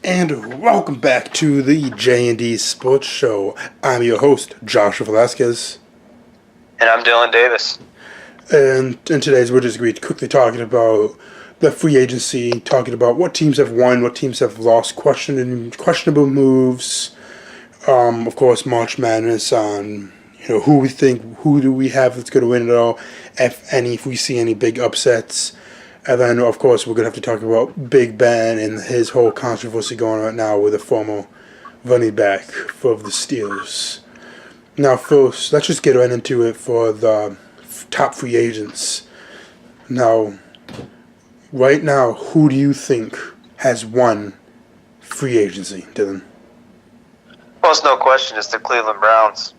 And welcome back to the J&D Sports Show. I'm your host, Joshua Velasquez. And I'm Dylan Davis. And in today's, we're just going to be quickly talking about the free agency, talking about what teams have won, what teams have lost, questionable moves. Of course, March Madness on who do we have that's going to win it all, if we see any big upsets. And then, of course, we're going to have to talk about Big Ben and his whole controversy going on right now with a former running back for the Steelers. Now, first, let's just get right into it for the top free agents. Now, right now, who do you think has won free agency, Dylan? Well, it's no question, it's the Cleveland Browns.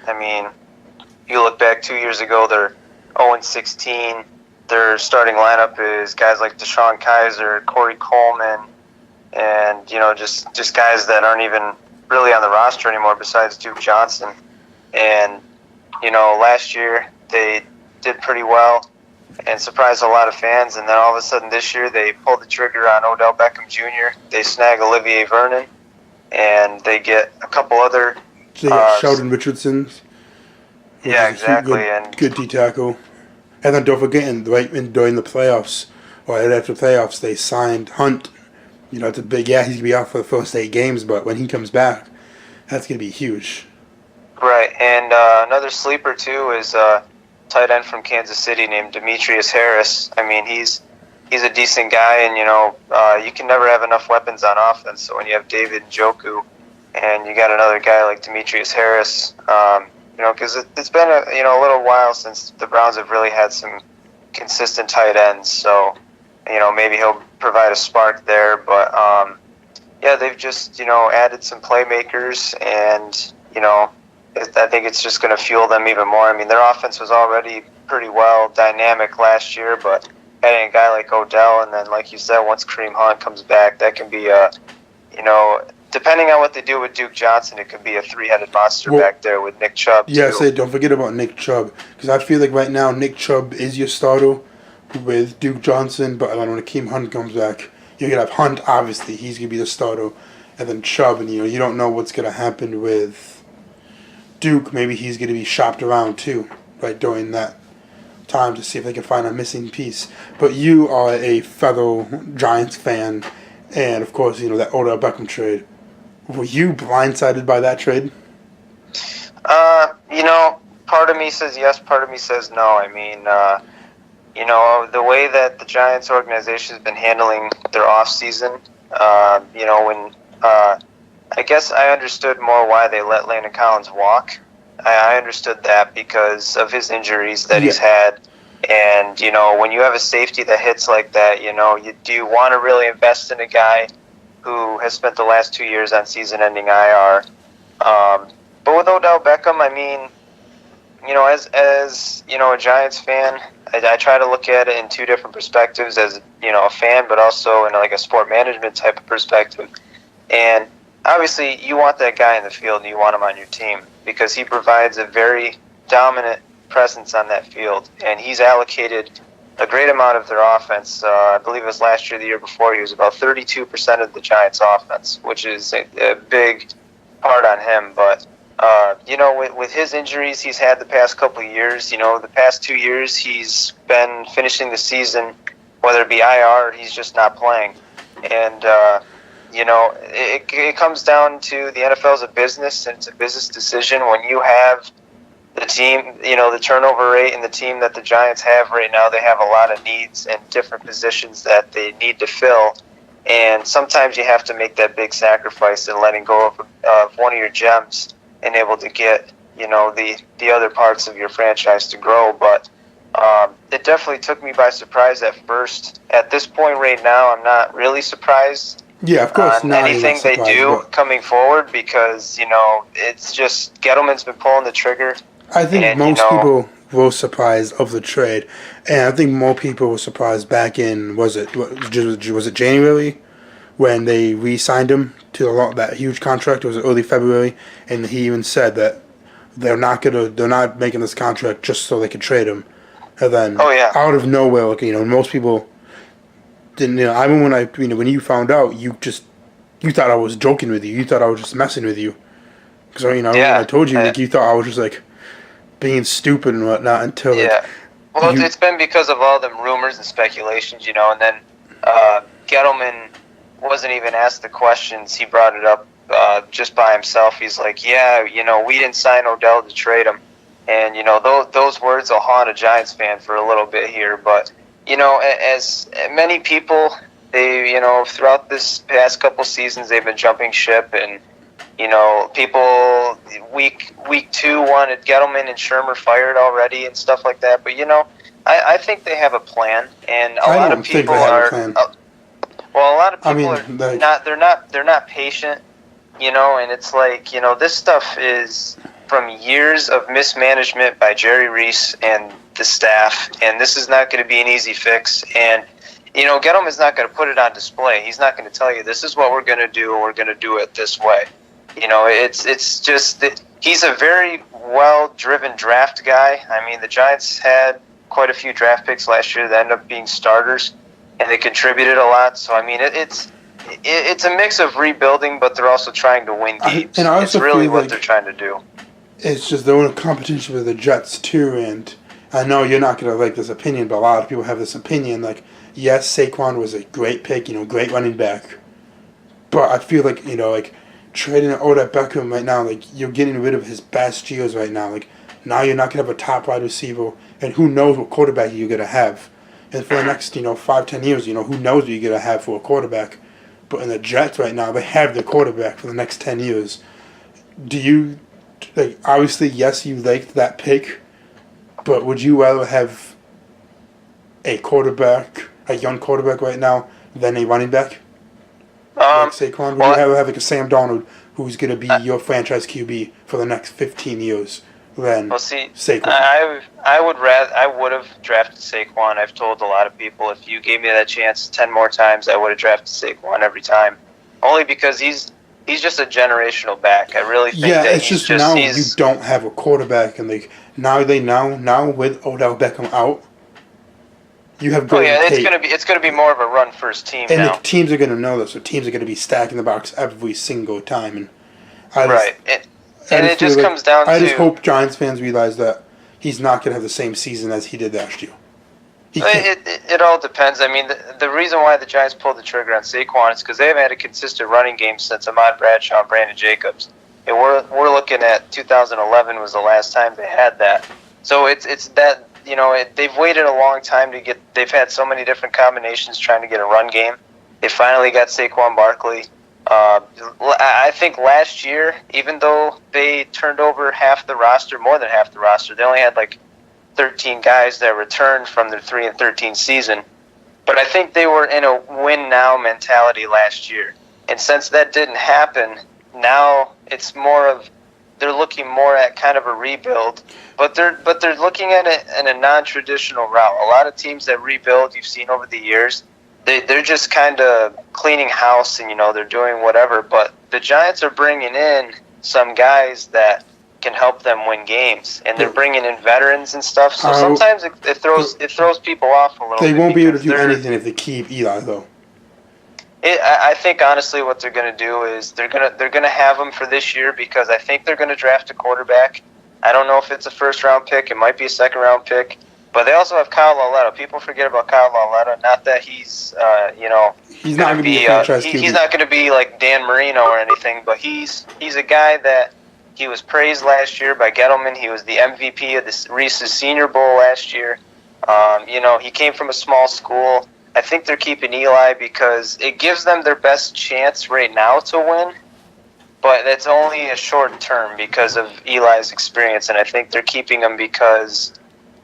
I mean, you look back 2 years ago, they're 0-16. Their starting lineup is guys like Deshaun Kaiser, Corey Coleman, and just guys that aren't even really on the roster anymore besides Duke Johnson. And last year they did pretty well and surprised a lot of fans. And then all of a sudden this year they pulled the trigger on Odell Beckham Jr. They snag Olivier Vernon, and they get a couple other. Sheldon Richardson. Yeah, exactly. Good D tackle. And then don't forget, during the playoffs, or right after the playoffs, they signed Hunt. It's a big, he's going to be out for the first 8 games, but when he comes back, that's going to be huge. Right, and another sleeper, too, is a tight end from Kansas City named Demetrius Harris. I mean, he's a decent guy, and, you can never have enough weapons on offense. So when you have David Njoku and you got another guy like Demetrius Harris, because it's been a little while since the Browns have really had some consistent tight ends. So, maybe he'll provide a spark there. But, they've just, added some playmakers, and, I think it's just going to fuel them even more. I mean, their offense was already pretty well dynamic last year, but adding a guy like Odell, and then, like you said, once Kareem Hunt comes back, that can be depending on what they do with Duke Johnson, it could be a 3-headed monster back there with Nick Chubb, too. Yeah, don't forget about Nick Chubb, because I feel like right now Nick Chubb is your starter with Duke Johnson, but then when Kareem Hunt comes back, you're going to have Hunt, obviously, he's going to be the starter, and then Chubb, and you don't know what's going to happen with Duke. Maybe he's going to be shopped around, too, right, during that time to see if they can find a missing piece. But you are a fellow Giants fan, and, of course, that Odell Beckham trade. Were you blindsided by that trade? Part of me says yes, part of me says no. I mean, the way that the Giants organization has been handling their offseason, I guess I understood more why they let Landon Collins walk. I understood that because of his injuries that he's had. And, when you have a safety that hits like that, do you want to really invest in a guy who has spent the last 2 years on season-ending IR. But with Odell Beckham, I mean, as a Giants fan, I try to look at it in 2 different perspectives, as, a fan, but also in like a sport management type of perspective. And obviously, you want that guy in the field and you want him on your team because he provides a very dominant presence on that field. And he's allocated a great amount of their offense. I believe it was last year, the year before, he was about 32% of the Giants' offense, which is a big part on him. But, with his injuries he's had the past couple of years, the past 2 years he's been finishing the season, whether it be IR or he's just not playing. And, it comes down to the NFL is a business, and it's a business decision. When you have the team, the turnover rate and the team that the Giants have right now, they have a lot of needs and different positions that they need to fill. And sometimes you have to make that big sacrifice in letting go of one of your gems and able to get, the other parts of your franchise to grow. But it definitely took me by surprise at first. At this point right now, I'm not really surprised. Yeah, of course. On anything they do coming forward because, it's just Gettleman's been pulling the trigger. I think most people were surprised of the trade, and I think more people were surprised back in was it January when they re-signed him to that huge contract. It was early February, and he even said that they're not making this contract just so they could trade him. And then out of nowhere, most people didn't. I mean, when you found out, you just you thought I was joking with you. You thought I was just messing with you. Because, when I told you, you thought I was just, being stupid and whatnot until, Well, it's been because of all them rumors and speculations, and then Gettleman wasn't even asked the questions. He brought it up just by himself. He's like, we didn't sign Odell to trade him. And, those words will haunt a Giants fan for a little bit here. But, as many people, they, throughout this past couple seasons, they've been jumping ship. And, people week 2 wanted Gettleman and Shermer fired already and stuff like that. But, I think they have a plan. And a lot of people are... a lot of people they're not patient, and it's like, this stuff is from years of mismanagement by Jerry Reese and the staff, and this is not going to be an easy fix. And, Gettleman's not going to put it on display. He's not going to tell you, this is what we're going to do, and we're going to do it this way. It's just that he's a very well-driven draft guy. I mean, the Giants had quite a few draft picks last year that ended up being starters, and they contributed a lot. So, I mean, it's a mix of rebuilding, but they're also trying to win games. And I also it's really feel what they're trying to do. It's just they're in a competition with the Jets, too, and I know you're not going to like this opinion, but a lot of people have this opinion, yes, Saquon was a great pick, great running back, but I feel like, trading Odell Beckham right now, you're getting rid of his best years right now. Now you're not going to have a top wide receiver, and who knows what quarterback you're going to have. And for the next, 5-10 years, who knows what you're going to have for a quarterback. But in the Jets right now, they have the quarterback for the next 10 years. Do you, obviously, yes, you liked that pick, but would you rather have a young quarterback right now, than a running back? Saquon? Would you rather have a Sam Darnold, who's going to be your franchise QB for the next 15 years? Saquon. I would have drafted Saquon. I've told a lot of people, if you gave me that chance 10 more times, I would have drafted Saquon every time. Only because he's just a generational back. I really think that it's just now you don't have a quarterback, and now with Odell Beckham out, you have it's gonna be more of a run first team and now. The teams are gonna know this, so teams are gonna be stacking the box every single time, and it just comes down to... I just hope Giants fans realize that he's not going to have the same season as he did last year. It all depends. I mean, the reason why the Giants pulled the trigger on Saquon is because they haven't had a consistent running game since Ahmad Bradshaw and Brandon Jacobs. And we're looking at 2011 was the last time they had that. So it's that, they've waited a long time they've had so many different combinations trying to get a run game. They finally got Saquon Barkley. I think last year, even though they turned over more than half the roster, they only had 13 guys that returned from their 3-13 season. But I think they were in a win-now mentality last year. And since that didn't happen, now it's more of they're looking more at kind of a rebuild. But they're looking at it in a non-traditional route. A lot of teams that rebuild, you've seen over the years, they're just kind of cleaning house and, they're doing whatever. But the Giants are bringing in some guys that can help them win games, and they're bringing in veterans and stuff. So sometimes it throws people off a little bit. They won't be able to do anything if they keep Eli, though. I think honestly, what they're going to do is they're going to have him for this year, because I think they're going to draft a quarterback. I don't know if it's a first-round pick. It might be a second-round pick. But they also have Kyle Lauletta. People forget about Kyle Lauletta. Not that he's he's not going to be a franchise QB. He's not going to be like Dan Marino or anything. But he's a guy that he was praised last year by Gettleman. He was the MVP of the Reese's Senior Bowl last year. He came from a small school. I think they're keeping Eli because it gives them their best chance right now to win. But that's only a short term because of Eli's experience, and I think they're keeping him because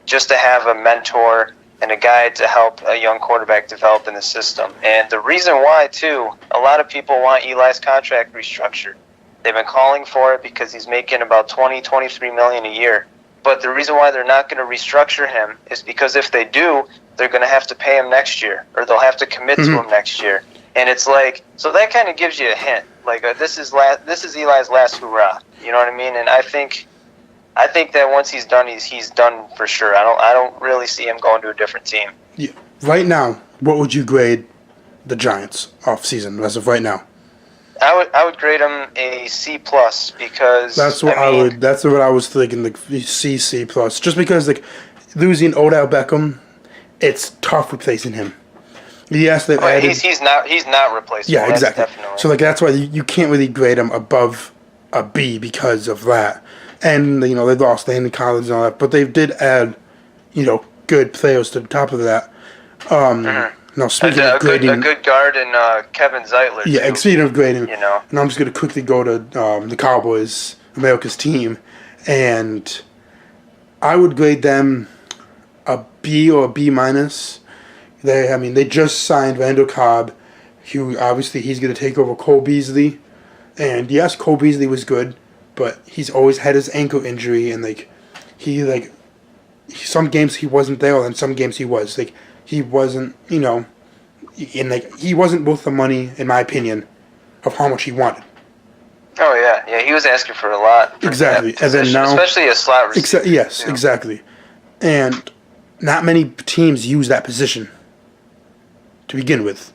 just to have a mentor and a guy to help a young quarterback develop in the system. And the reason why, too, a lot of people want Eli's contract restructured. They've been calling for it because he's making about $23 million a year. But the reason why they're not going to restructure him is because if they do, they're going to have to pay him next year, or they'll have to commit to him next year. And it's so that kind of gives you a hint. This is Eli's last hurrah. You know what I mean? And I think that once he's done, he's done for sure. I don't really see him going to a different team. Yeah. Right now, what would you grade the Giants off season as of right now? I would grade him a C plus because That's what That's what I was thinking. The C plus, just because like losing Odell Beckham, it's tough replacing him. Yes, they've added. He's not replaceable. Yeah, exactly. Definitely. So like that's why you can't really grade him above a B because of that. And they lost Landon Collins and all that, but they did add good players to the top of that. Now speaking of grading, a good guard in Kevin Zeitler. Yeah, too, speaking of grading, and I'm just going to quickly go to the Cowboys, America's team, and I would grade them a B or a B minus. They just signed Randall Cobb, who obviously he's going to take over Cole Beasley, and yes, Cole Beasley was good, but he's always had his ankle injury, and some games he wasn't there, and some games he was. He wasn't, he wasn't worth the money, in my opinion, of how much he wanted. Oh yeah, he was asking for a lot. Exactly, and then now, especially a slot receiver. Yes, too. Exactly, and not many teams use that position to begin with.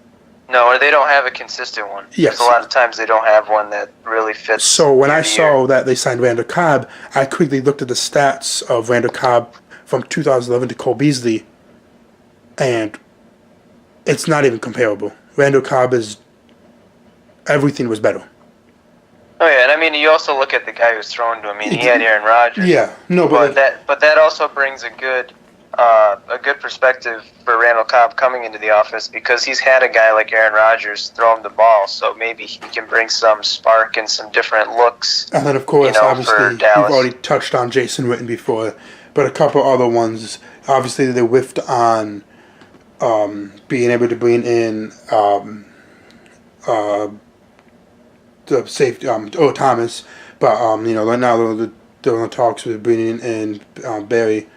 No, or they don't have a consistent one. Yes. A lot of times they don't have one that really fits. So when I saw that they signed Randall Cobb, I quickly looked at the stats of Randall Cobb from 2011 to Cole Beasley, and it's not even comparable. Randall Cobb everything was better. Oh yeah, and I mean you also look at the guy who's thrown to him. He had Aaron Rodgers. Yeah, no, but that also brings a good perspective for Randall Cobb coming into the offense because he's had a guy like Aaron Rodgers throw him the ball, so maybe he can bring some spark and some different looks. And then of course, obviously, we've already touched on Jason Witten before, but a couple other ones. Obviously, they whiffed on being able to bring in the safety, Thomas, but now they're in the talks with bringing in Eric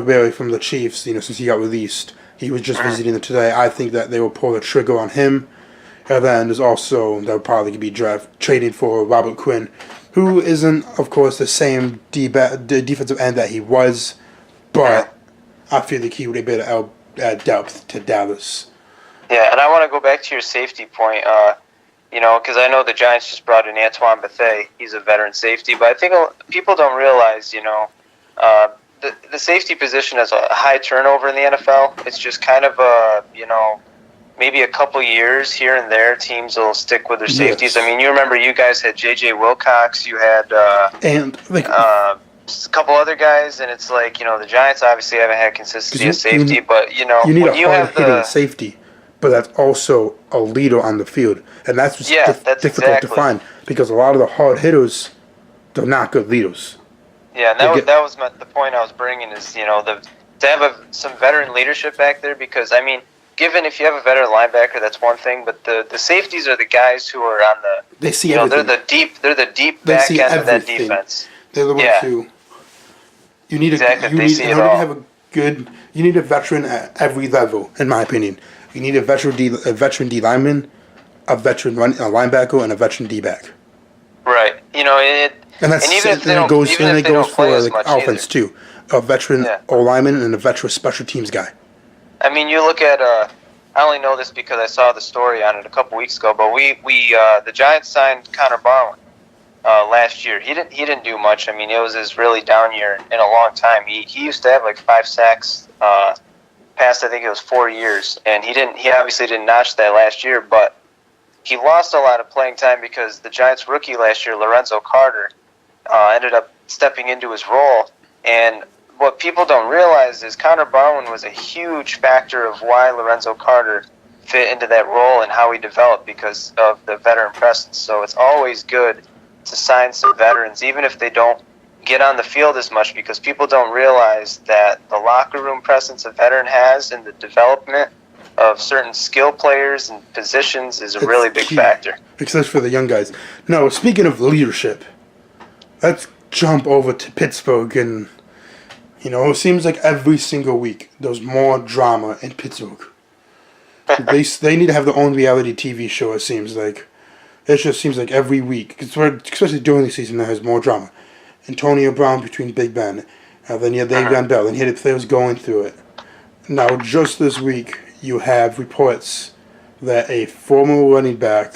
Berry from the Chiefs. Since he got released, he was just visiting them today. I think that they will pull the trigger on him, and then there's also they'll probably be trading for Robert Quinn, who isn't, of course, the same defensive end that he was, but I feel like he would be able to add depth to Dallas. Yeah, and I want to go back to your safety point. Because I know the Giants just brought in Antoine Bethea. He's a veteran safety, but I think people don't realize, the safety position has a high turnover in the NFL. It's just kind of maybe a couple years here and there, teams will stick with their safeties. Yes. I mean, you remember you guys had J.J. Wilcox, you had a couple other guys, and it's like, the Giants obviously haven't had consistency of safety, but, you need a hard-hitting safety, but that's also a leader on the field, and that's what's difficult to find, because a lot of the hard hitters, they're not good leaders. Yeah, and that was the point I was bringing is, to have some veteran leadership back there, because, I mean, given if you have a veteran linebacker, that's one thing, but the safeties are the guys who are on the... They see everything. They're the deep back end of that defense. They're the ones who... You need you need a veteran at every level, in my opinion. You need a veteran D lineman, a veteran linebacker, and a veteran D back. Right. It goes for like offense too. A veteran O lineman and a veteran special teams guy. I mean, you look at. I only know this because I saw the story on it a couple weeks ago. But the Giants signed Connor Barwin last year. He didn't do much. I mean, it was his really down year in a long time. He used to have like 5 sacks past, I think it was 4 years, and he obviously didn't notch that last year, but he lost a lot of playing time because the Giants rookie last year, Lorenzo Carter, ended up stepping into his role. And what people don't realize is Connor Barwin was a huge factor of why Lorenzo Carter fit into that role and how he developed because of the veteran presence. So it's always good to sign some veterans, even if they don't get on the field as much, because people don't realize that the locker room presence a veteran has in the development of certain skill players and positions is a really big factor. Especially for the young guys. Now, speaking of leadership, let's jump over to Pittsburgh. And, it seems like every single week there's more drama in Pittsburgh. They need to have their own reality TV show, it seems like. It just seems like every week, especially during the season, there has more drama. Antonio Brown between Big Ben, then you have Le'Veon Bell, and you had the players going through it. Now, just this week, you have reports that a former running back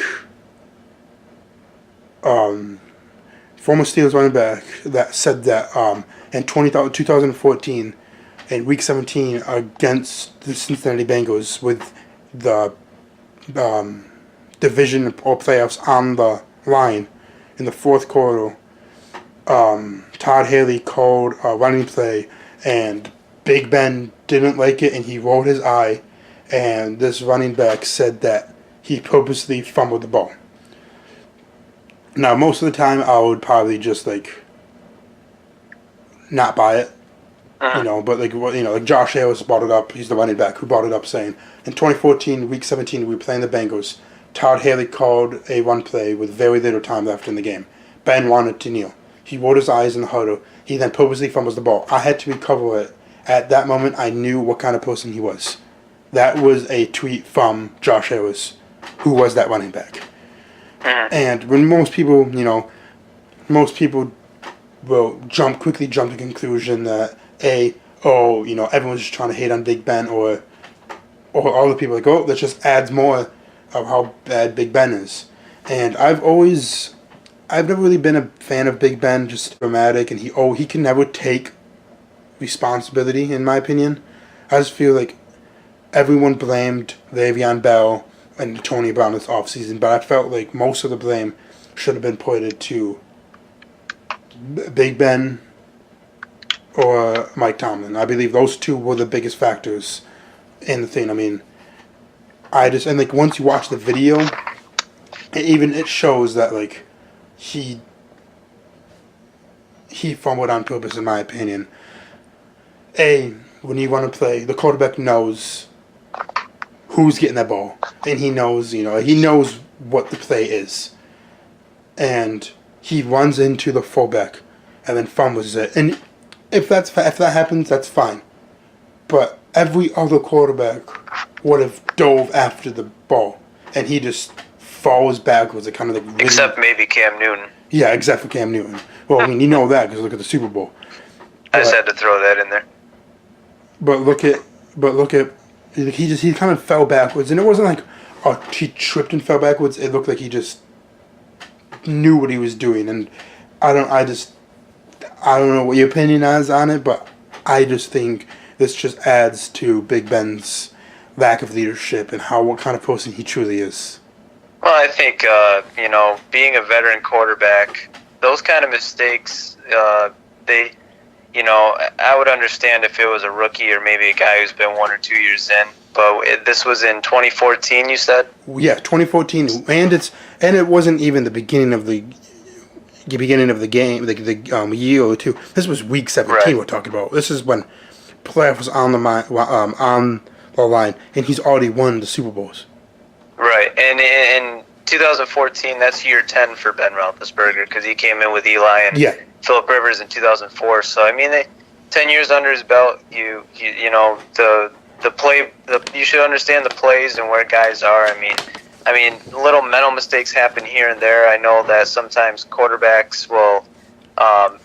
former Steelers running back that said that in 2014, in Week 17 against the Cincinnati Bengals with the division or playoffs on the line in the fourth quarter, Todd Haley called a running play, and Big Ben didn't like it, and he rolled his eye, and this running back said that he purposely fumbled the ball. Now, most of the time, I would probably just, not buy it, but, like Josh Harris brought it up. He's the running back who brought it up, saying, in 2014, Week 17, we were playing the Bengals. Todd Haley called a run play with very little time left in the game. Ben wanted to kneel. He rolled his eyes in the huddle. He then purposely fumbles the ball. I had to recover it. At that moment, I knew what kind of person he was. That was a tweet from Josh Harris, who was that running back. And when most people will quickly jump to the conclusion that everyone's just trying to hate on Big Ben, or other people that just adds more of how bad Big Ben is. And I've never really been a fan of Big Ben, just dramatic, and he can never take responsibility, in my opinion. I just feel like everyone blamed Le'Veon Bell and Tony Brown this offseason, but I felt like most of the blame should have been pointed to Big Ben or Mike Tomlin. I believe those two were the biggest factors in the thing. I mean, once you watch the video, it shows that he fumbled on purpose, in my opinion. When you want to play, the quarterback knows who's getting that ball, and he knows what the play is, and he runs into the fullback and then fumbles it. And if that happens, that's fine. But every other quarterback would have dove after the ball, and he just falls backwards. It kind of really, except maybe Cam Newton. Yeah, except for Cam Newton. Well, I mean, you know that because look at the Super Bowl. I just had to throw that in there. But look at he kind of fell backwards, and it wasn't like he tripped and fell backwards. It looked like he just knew what he was doing, and I don't know what your opinion is on it, but I just think this just adds to Big Ben's lack of leadership and what kind of person he truly is. Well, I think being a veteran quarterback, those kind of mistakes, I would understand if it was a rookie or maybe a guy who's been 1 or 2 years in. But this was in 2014, you said? Yeah, 2014, and it wasn't even the beginning of the game, the year or two. This was Week 17. Right. We're talking about. This is when playoff was on the line, and he's already won the Super Bowls. Right, and in 2014, that's year 10 for Ben Roethlisberger because he came in with Eli and Phillip Rivers in 2004. So I mean, 10 years under his belt, you should understand the plays and where guys are. I mean, little mental mistakes happen here and there. I know that sometimes quarterbacks will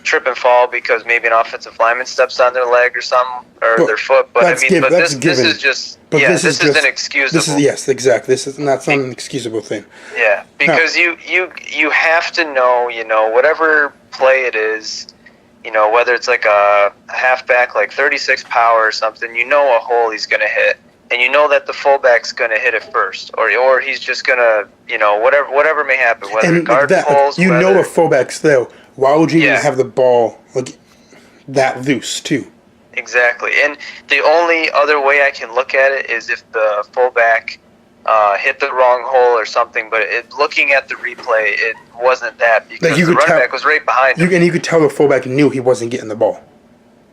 trip and fall because maybe an offensive lineman steps on their leg or something, or their foot. But this is just inexcusable. Exactly. This is not some inexcusable thing. Yeah, because you have to know, whatever play it is, whether it's like a halfback, like 36 power or something, a hole he's going to hit. And you know that the fullback's going to hit it first, or he's just going to, whatever may happen, whether guard pulls. A fullback's there. Why would you even have the ball that loose too? Exactly. And the only other way I can look at it is if the fullback hit the wrong hole or something. But looking at the replay, it wasn't that because the running back was right behind him. And you could tell the fullback knew he wasn't getting the ball.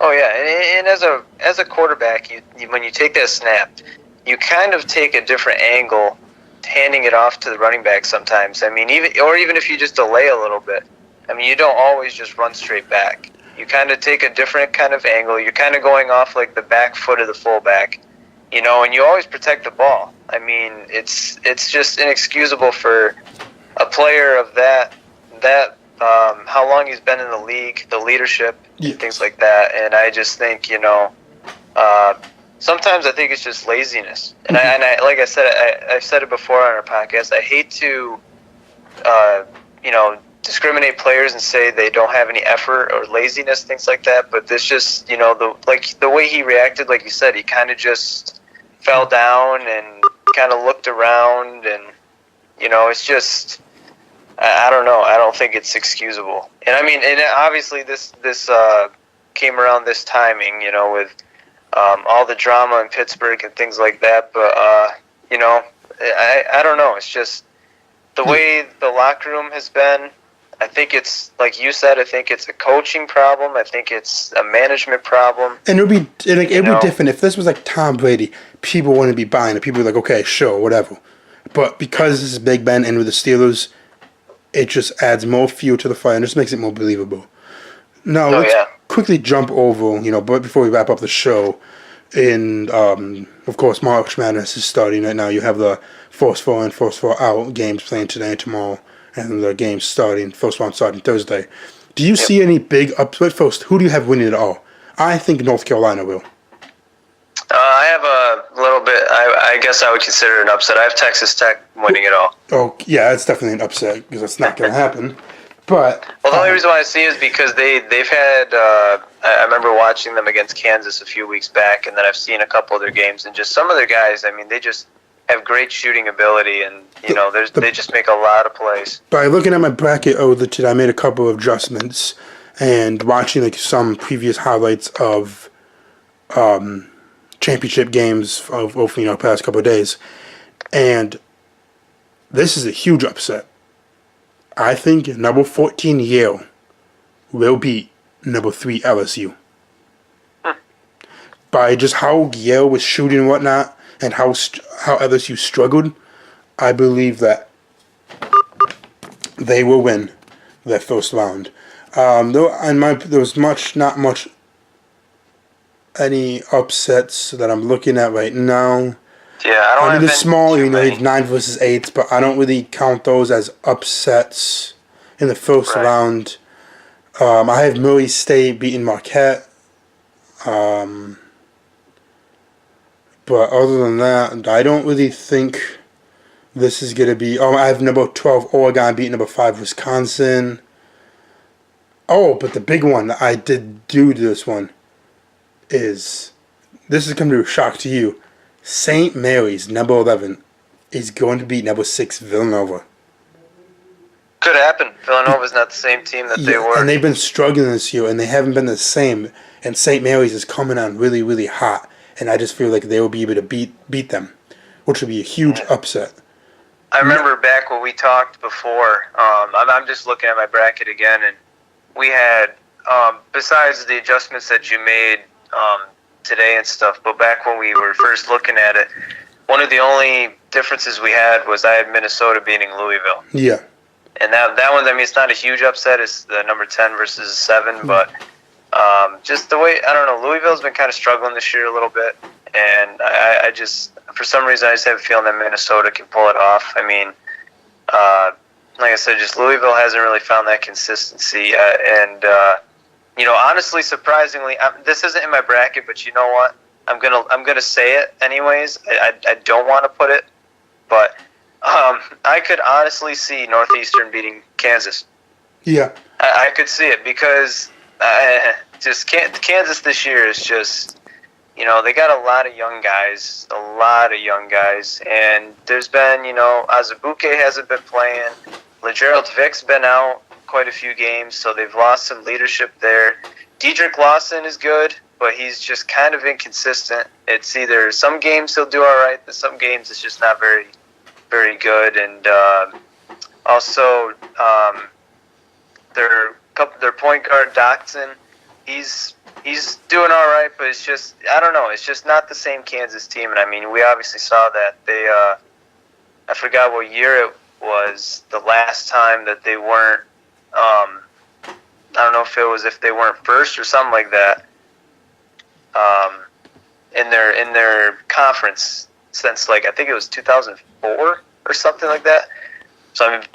Oh yeah, and as a quarterback, when you take that snap, you kind of take a different angle, handing it off to the running back sometimes. I mean, even if you just delay a little bit, I mean, you don't always just run straight back. You kind of take a different kind of angle. You're kind of going off like the back foot of the fullback, and you always protect the ball. I mean, it's just inexcusable for a player of that how long he's been in the league, the leadership, things like that. And I just think, sometimes I think it's just laziness. And I like I said, I've said it before on our podcast, I hate to, discriminate players and say they don't have any effort or laziness, things like that. But this just, the way he reacted, like you said, he kind of just fell down and kind of looked around, and it's just, I don't know. I don't think it's excusable. And I mean, and obviously this came around this timing, with all the drama in Pittsburgh and things like that. But I don't know. It's just the way the locker room has been. I think it's, like you said, I think it's a coaching problem. I think it's a management problem. And it would be different if this was like Tom Brady. People wouldn't be buying it. People would be like, okay, sure, whatever. But because this is Big Ben and with the Steelers, it just adds more fuel to the fire and just makes it more believable. Now, let's quickly jump over, but before we wrap up the show, and of course, March Madness is starting right now. You have the first four in, first four out games playing today and tomorrow, and the games first one starting Thursday. Do you see any big upset? First, who do you have winning it all? I think North Carolina will. I have a little bit. I guess I would consider it an upset. I have Texas Tech winning it all. Oh, yeah, it's definitely an upset because it's not going to happen. But the only reason why I see is because they've had. I remember watching them against Kansas a few weeks back, and then I've seen a couple of their games, and just some of their guys. I mean, they just have great shooting ability, and they just make a lot of plays. By looking at my bracket today, I made a couple of adjustments, and watching like some previous highlights of championship games of past couple of days, and this is a huge upset. I think number 14 Yale will beat number 3 LSU. By just how Yale was shooting and whatnot, and how LSU struggled, I believe that they will win their first round. There was not much any upsets that I'm looking at right now. Yeah, I don't I mean, have it's small, you it's 9 versus 8, but I don't really count those as upsets in the first round. I have Murray State beating Marquette. But other than that, I don't really think this is going to be... I have number 12 Oregon beating number 5 Wisconsin. Oh, but the big one that I did do this one is... This is going to be a shock to you. St. Mary's, number 11, is going to beat number 6 Villanova. Could happen. Villanova's not the same team that they were. And they've been struggling this year, and they haven't been the same. And St. Mary's is coming on really, really hot. And I just feel like they will be able to beat them, which would be a huge upset. I remember back when we talked before, I'm just looking at my bracket again, and we had, besides the adjustments that you made today and stuff, but back when we were first looking at it, one of the only differences we had was I had Minnesota beating Louisville. Yeah. And that one, I mean, it's not a huge upset. It's the number 10 versus 7, but just the way, I don't know, Louisville's been kind of struggling this year a little bit, and I just, for some reason, I just have a feeling that Minnesota can pull it off. I mean, like I said, just Louisville hasn't really found that consistency, and honestly, surprisingly, this isn't in my bracket, but you know what? I'm gonna say it anyways. I don't want to put it, but I could honestly see Northeastern beating Kansas. Yeah, I could see it because just Kansas this year is just, they got a lot of young guys, and there's been, Azubuike hasn't been playing, LeGerald Vick's been out quite a few games, so they've lost some leadership there. Dedrick Lawson is good, but he's just kind of inconsistent. It's either some games he'll do all right, but some games it's just not very, very good. And also their point guard Doxson, he's doing all right, but it's just, I don't know, it's just not the same Kansas team. And I mean, we obviously saw that they I forgot what year it was the last time that they weren't. I don't know if they weren't first or something like that. In their conference since, like, I think it was 2004 or something like that. So I mean,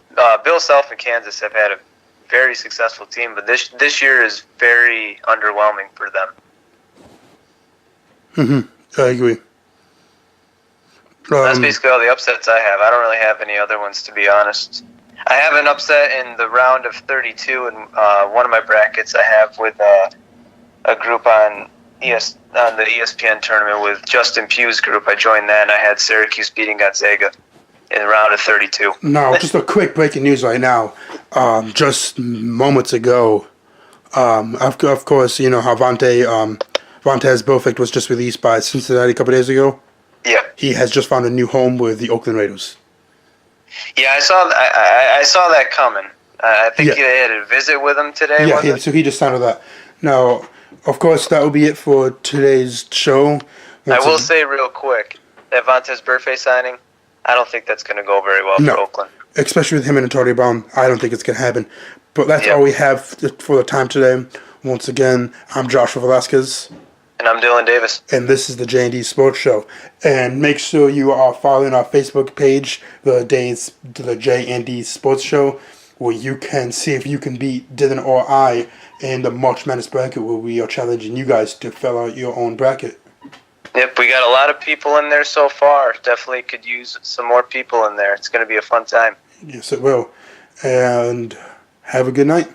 Bill Self and Kansas have had a very successful team, but this year is very underwhelming for them. I agree. That's basically all the upsets I have. I don't really have any other ones, to be honest. I have an upset in the round of 32 in one of my brackets. I have with a group on the ESPN tournament with Justin Pugh's group. I joined that, and I had Syracuse beating Gonzaga in the round of 32. Now, just a quick breaking news right now. Just moments ago, of course, you know how Vontez Burfict was just released by Cincinnati a couple days ago. Yeah. He has just found a new home with the Oakland Raiders. Yeah, I saw that coming. I think he had a visit with him today. Yeah, so he just sounded that. Now, of course, that will be it for today's show. I will say real quick, that Vontez Burfict signing, I don't think that's going to go very well for Oakland. Especially with him and Antonio Brown, I don't think it's going to happen. But that's all we have for the time today. Once again, I'm Joshua Velasquez. And I'm Dylan Davis. And this is the J&D Sports Show. And make sure you are following our Facebook page, the J&D Sports Show, where you can see if you can beat Dylan or I in the March Madness bracket, where we are challenging you guys to fill out your own bracket. Yep, we got a lot of people in there so far. Definitely could use some more people in there. It's going to be a fun time. Yes, it will. And have a good night.